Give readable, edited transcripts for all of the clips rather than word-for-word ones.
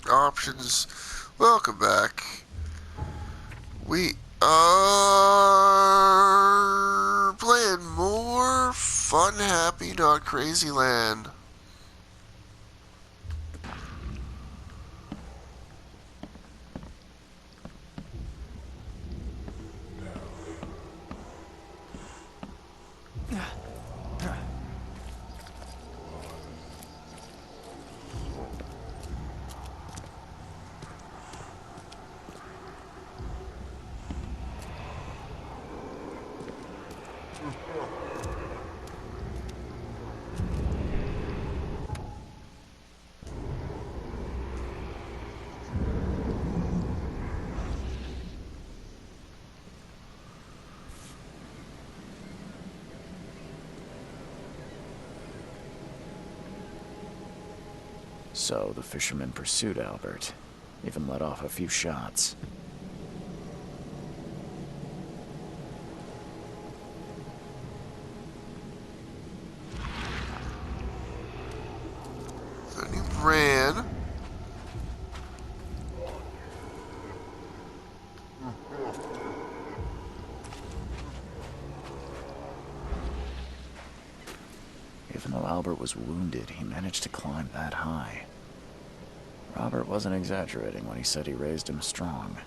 options. Welcome back. We are playing more Fun Happy Not Crazy Land. So the fisherman pursued Albert, even let off a few shots. Then he ran. Even though Albert was wounded, he managed to climb that high. Robert wasn't exaggerating when he said he raised him strong.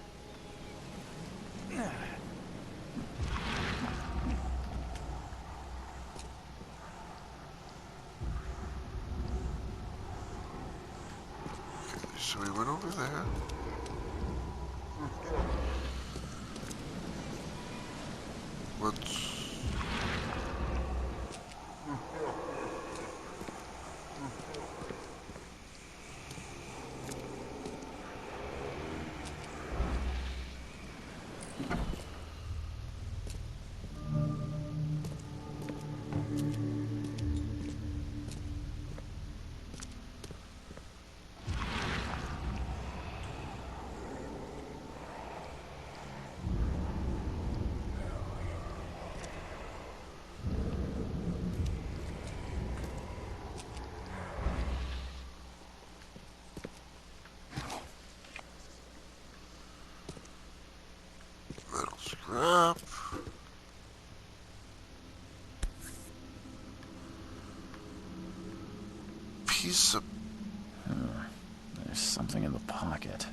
So we went over there. Let's... metal scrap. Piece of... There's something in the pocket.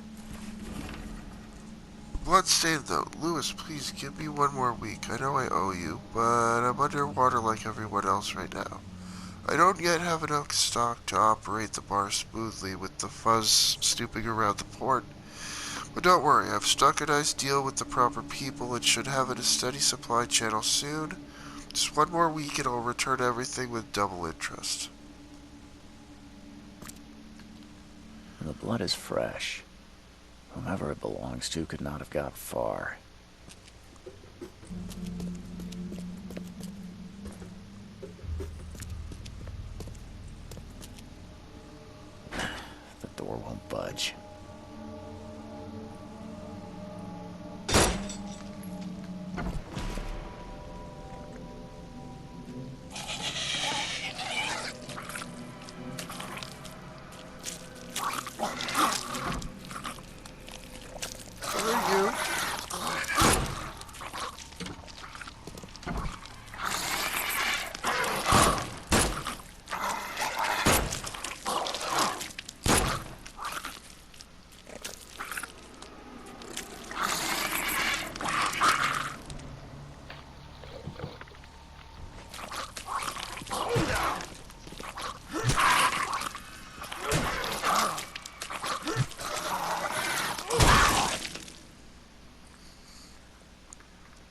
Bloodstained though. Lewis, please give me one more week. I know I owe you, but I'm underwater like everyone else right now. I don't yet have enough stock to operate the bar smoothly with the fuzz snooping around the port. But don't worry, I've struck a nice deal with the proper people and should have a steady supply channel soon. Just one more week and I'll return everything with double interest. The blood is fresh. Whomever it belongs to could not have got far. The door won't budge.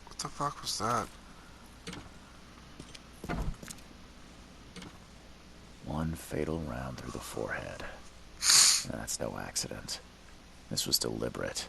What the fuck was that? One fatal round through the forehead. That's no accident. This was deliberate.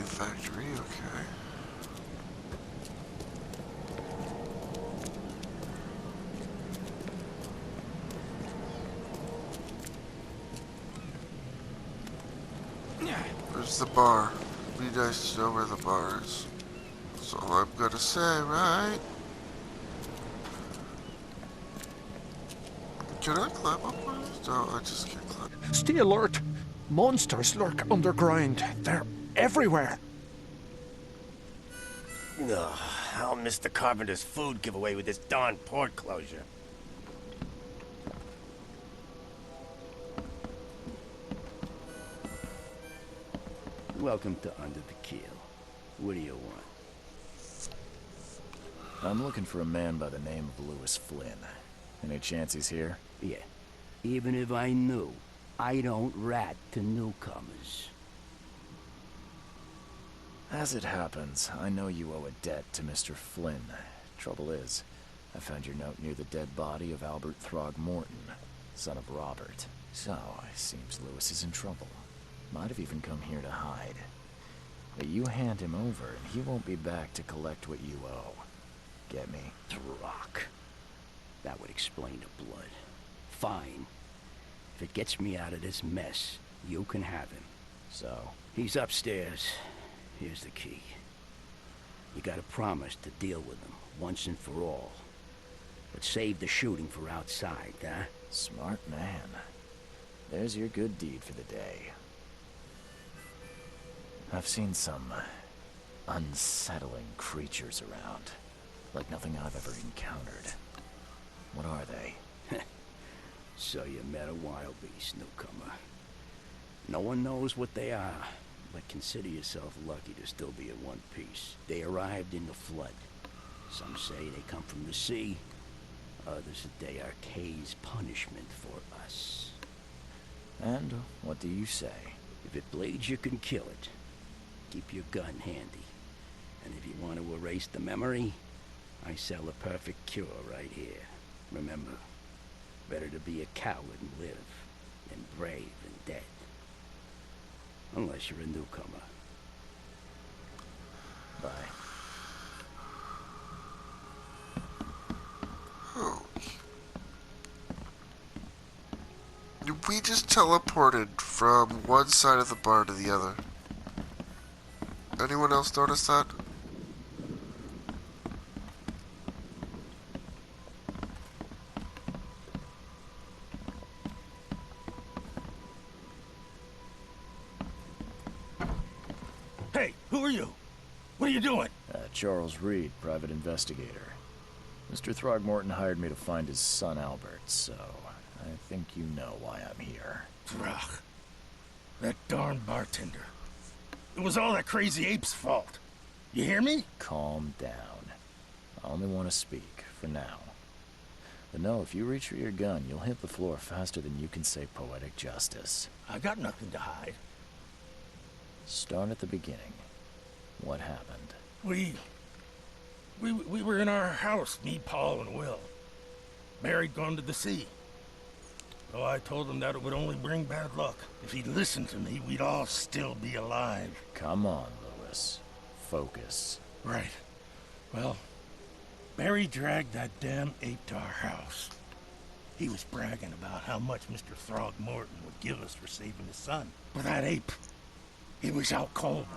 factory, okay. Where's the bar? It'd be nice to know where the bar is. That's all I'm gonna say, right? Can I climb up on it? No, I just can't climb. Stay alert. Monsters lurk underground. They're everywhere. Ugh, I'll miss the carpenter's food giveaway with this darn port closure. Welcome to Under the Keel. What do you want? I'm looking for a man by the name of Lewis Flynn. Any chance he's here? Yeah. Even if I knew, I don't rat to newcomers. As it happens, I know you owe a debt to Mr. Flynn. Trouble is, I found your note near the dead body of Albert Throgmorton, son of Robert. So, it seems Lewis is in trouble. Might have even come here to hide. But you hand him over, and he won't be back to collect what you owe. Get me? Throck. That would explain the blood. Fine. If it gets me out of this mess, you can have him. So? He's upstairs. Here's the key. You gotta promise to deal with him, once and for all. But save the shooting for outside, huh? Smart man. There's your good deed for the day. I've seen some unsettling creatures around. Like nothing I've ever encountered. What are they? So you met a wild beast, newcomer. No one knows what they are, but consider yourself lucky to still be in one piece. They arrived in the flood. Some say they come from the sea. Others that they are Kay's punishment for us. And what do you say? If it bleeds, you can kill it. Keep your gun handy. And if you want to erase the memory, I sell a perfect cure right here. Remember, better to be a coward and live than brave and dead. Unless you're a newcomer. Bye. Oh. We just teleported from one side of the bar to the other. Anyone else notice that? Hey, who are you? What are you doing? Charles Reed, private investigator. Mr. Throgmorton hired me to find his son Albert, so I think you know why I'm here. Throg. That darn bartender. It was all that crazy ape's fault. You hear me? Calm down. I only want to speak, for now. But no, if you reach for your gun, you'll hit the floor faster than you can say poetic justice. I got nothing to hide. Start at the beginning. What happened? We were in our house, me, Paul, and Will. Barry'd gone to the sea. So I told him that it would only bring bad luck. If he'd listened to me, we'd all still be alive. Come on, Lewis. Focus. Right. Well, Barry dragged that damn ape to our house. He was bragging about how much Mr. Throgmorton would give us for saving his son. But that ape, he was out cold.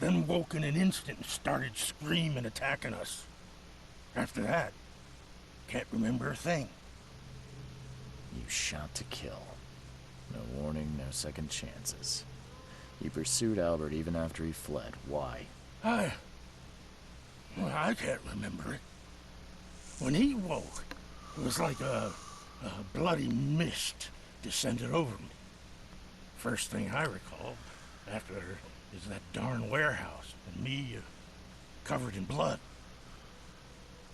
Then woke in an instant and started screaming, attacking us. After that, can't remember a thing. You shot to kill. No warning, no second chances. You pursued Albert even after he fled. Why? I can't remember it. When he woke, it was like a bloody mist descended over me. First thing I recall after is that darn warehouse and me covered in blood.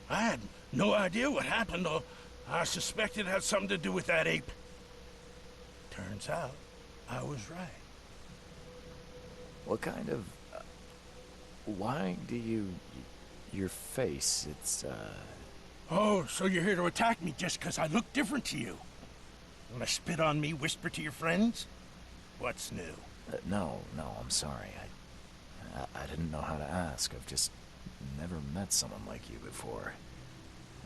I had no idea what happened, though. I suspected it had something to do with that ape. Turns out, I was right. What kind of... why do you... your face, it's, Oh, so you're here to attack me just because I look different to you? Wanna spit on me, whisper to your friends? What's new? no, I'm sorry. I didn't know how to ask. I've just never met someone like you before.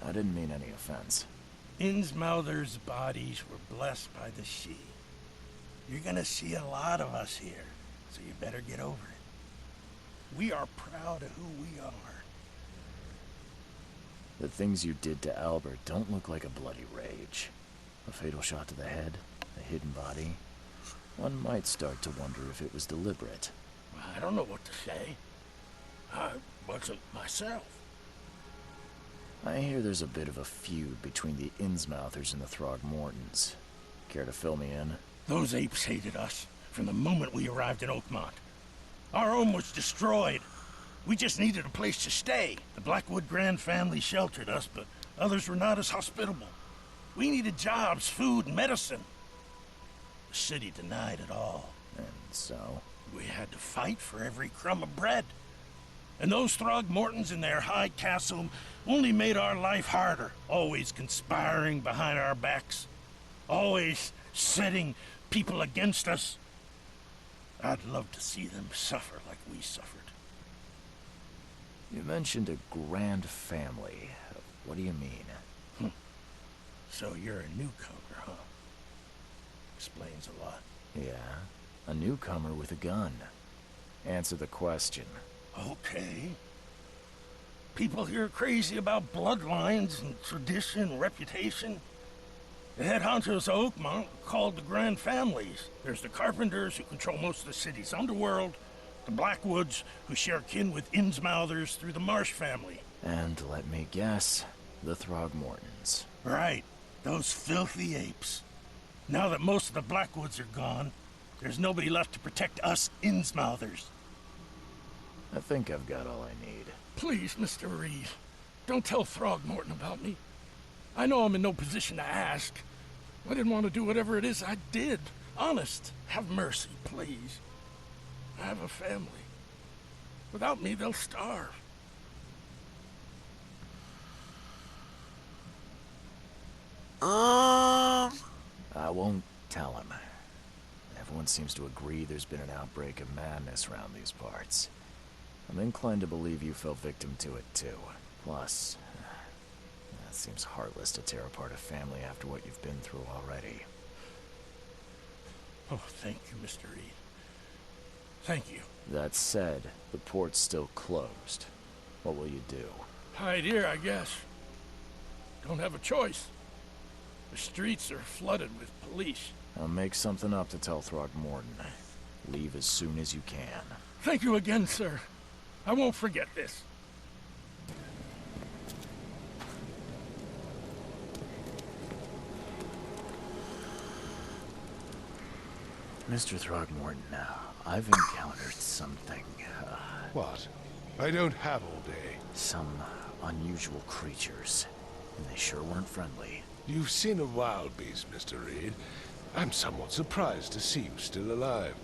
I didn't mean any offense. Innsmouther's bodies were blessed by the sea. You're gonna see a lot of us here, so you better get over it. We are proud of who we are. The things you did to Albert don't look like a bloody rage. A fatal shot to the head, a hidden body. One might start to wonder if it was deliberate. I don't know what to say. I wasn't myself. I hear there's a bit of a feud between the Innsmouthers and the Throgmortons. Care to fill me in? Those apes hated us from the moment we arrived in Oakmont. Our home was destroyed. We just needed a place to stay. The Blackwood Grand family sheltered us, but others were not as hospitable. We needed jobs, food, and medicine. The city denied it all. And so? We had to fight for every crumb of bread. And those Throgmortons in their high castle only made our life harder, always conspiring behind our backs, always setting people against us. I'd love to see them suffer like we suffered. You mentioned a grand family. What do you mean? So you're a newcomer, huh? Explains a lot. Yeah, a newcomer with a gun. Answer the question. Okay. People here are crazy about bloodlines and tradition and reputation. The head honchos of Oakmont are called the Grand Families. There's the Carpenters, who control most of the city's underworld, the Blackwoods, who share kin with Innsmouthers through the Marsh family. And let me guess, the Throgmortons. Right, those filthy apes. Now that most of the Blackwoods are gone, there's nobody left to protect us Innsmouthers. I think I've got all I need. Please, Mr. Reed, don't tell Throgmorton about me. I know I'm in no position to ask. I didn't want to do whatever it is I did. Honest, have mercy, please. I have a family. Without me, they'll starve. I won't tell him. Everyone seems to agree there's been an outbreak of madness around these parts. I'm inclined to believe you fell victim to it too. Plus, it seems heartless to tear apart a family after what you've been through already. Oh, thank you, Mr. Reed. Thank you. That said, the port's still closed. What will you do? Hide here, I guess. Don't have a choice. The streets are flooded with police. I'll make something up to tell Throgmorton. Leave as soon as you can. Thank you again, sir. I won't forget this. Mr. Throgmorton, I've encountered something, What? I don't have all day. some unusual creatures. And they sure weren't friendly. You've seen a wild beast, Mr. Reed. I'm somewhat surprised to see you still alive.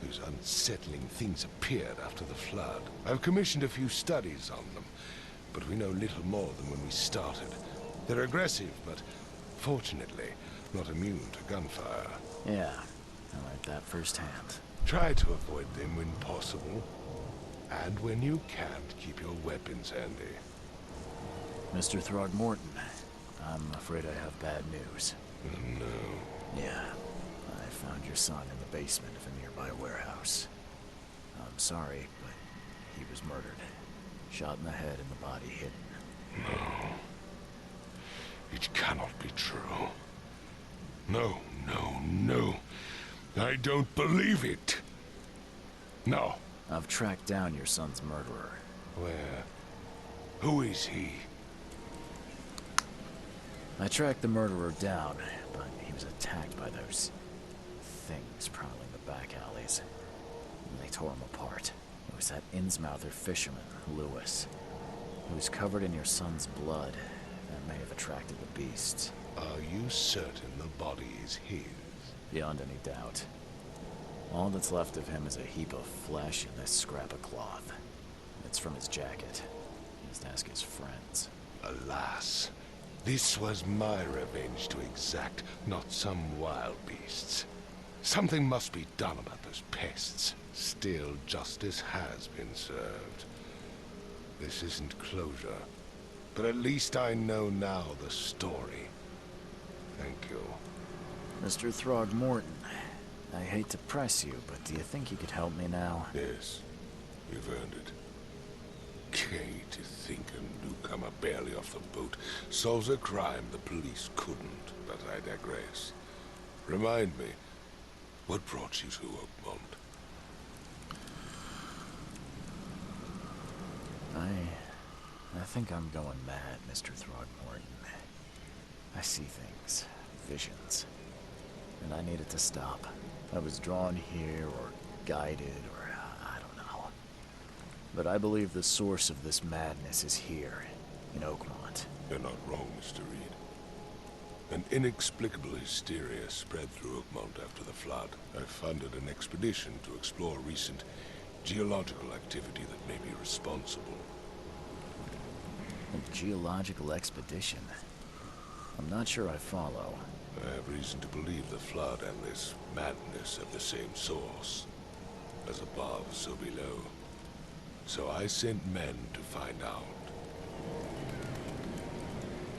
Those unsettling things appeared after the flood. I've commissioned a few studies on them, but we know little more than when we started. They're aggressive, but fortunately, not immune to gunfire. Yeah, I like that firsthand. Try to avoid them when possible. And when you can't, keep your weapons handy. Mr. Throgmorton, I'm afraid I have bad news. Oh, no. Yeah, I found your son in the basement of a nearby warehouse. I'm sorry, but he was murdered. Shot in the head and the body hidden. No. It cannot be true. No, no, no. I don't believe it. No. I've tracked down your son's murderer. Where? Who is he? I tracked the murderer down, but he was attacked by those things prowling the back alleys. And they tore him apart. It was that Innsmouther fisherman, Lewis, who was covered in your son's blood. That may have attracted the beasts. Are you certain the body is his? Beyond any doubt. All that's left of him is a heap of flesh and this scrap of cloth. It's from his jacket. He must ask his friends. Alas. This was my revenge to exact, not some wild beasts. Something must be done about those pests. Still, justice has been served. This isn't closure, but at least I know now the story. Thank you. Mr. Throgmorton, I hate to press you, but do you think you could help me now? Yes, you've earned it. Gay to think a newcomer barely off the boat solves a crime the police couldn't, but I digress. Remind me, what brought you to Oakmont? I think I'm going mad, Mr. Throgmorton. I see things, visions, and I need it to stop. I was drawn here, or guided, or I don't know. But I believe the source of this madness is here, in Oakmont. You're not wrong, Mr. Reed. An inexplicable hysteria spread through Oakmont after the flood. I funded an expedition to explore recent geological activity that may be responsible. A geological expedition? I'm not sure I follow. I have reason to believe the flood and this madness have the same source. As above, so below. So I sent men to find out.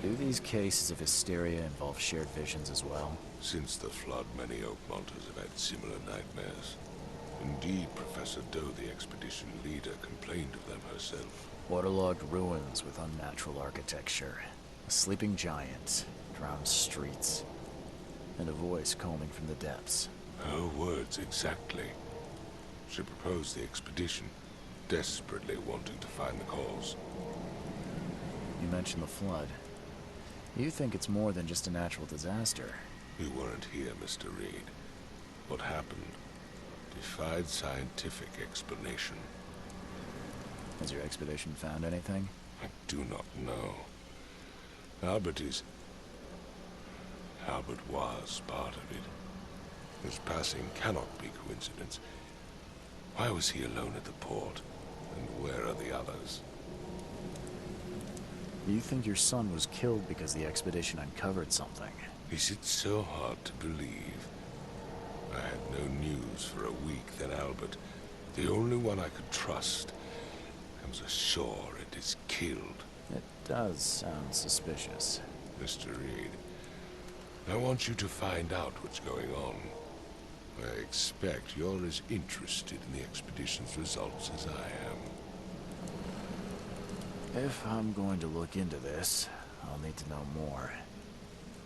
Do these cases of hysteria involve shared visions as well? Since the flood, many Oakmonters have had similar nightmares. Indeed, Professor Doe, the expedition leader, complained of them herself. Waterlogged ruins with unnatural architecture, a sleeping giant, drowned streets, and a voice calling from the depths. Her words exactly. She proposed the expedition, desperately wanting to find the cause. You mentioned the flood. You think it's more than just a natural disaster? You weren't here, Mr. Reed. What happened defied scientific explanation. Has your expedition found anything? I do not know. Albert was part of it. His passing cannot be coincidence. Why was he alone at the port? And where are the others? You think your son was killed because the expedition uncovered something? Is it so hard to believe? I had no news for a week, then Albert, the only one I could trust, comes ashore and is killed. It does sound suspicious. Mr. Reed, I want you to find out what's going on. I expect you're as interested in the expedition's results as I am. If I'm going to look into this, I'll need to know more.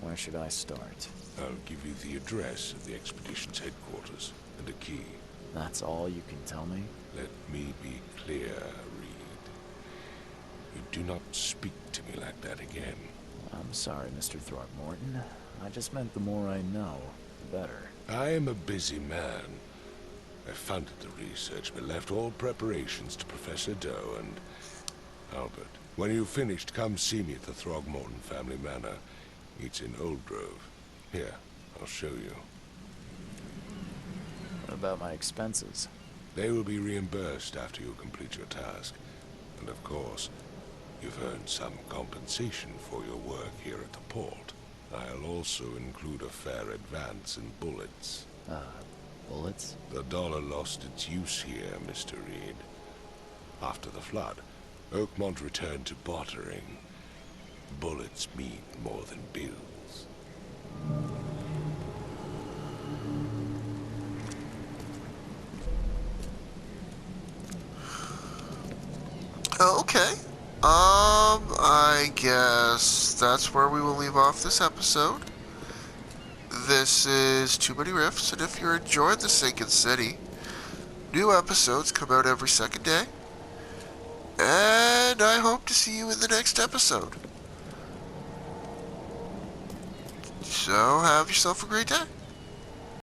Where should I start? I'll give you the address of the expedition's headquarters and a key. That's all you can tell me? Let me be clear, Reed. You do not speak to me like that again. I'm sorry, Mr. Throgmorton. I just meant the more I know, the better. I am a busy man. I funded the research, but left all preparations to Professor Doe and Albert. When you've finished, come see me at the Throgmorton family manor. It's in Old Grove. Here, I'll show you. What about my expenses? They will be reimbursed after you complete your task. And of course, you've earned some compensation for your work here at the port. I'll also include a fair advance in bullets. Bullets? The dollar lost its use here, Mr. Reed. After the flood, Oakmont returned to bartering. Bullets mean more than bills. Okay. I guess that's where we will leave off this episode. This is Too Many Riffs, and if you're enjoying The Sinking City, new episodes come out every second day. And I hope to see you in the next episode. So, have yourself a great day.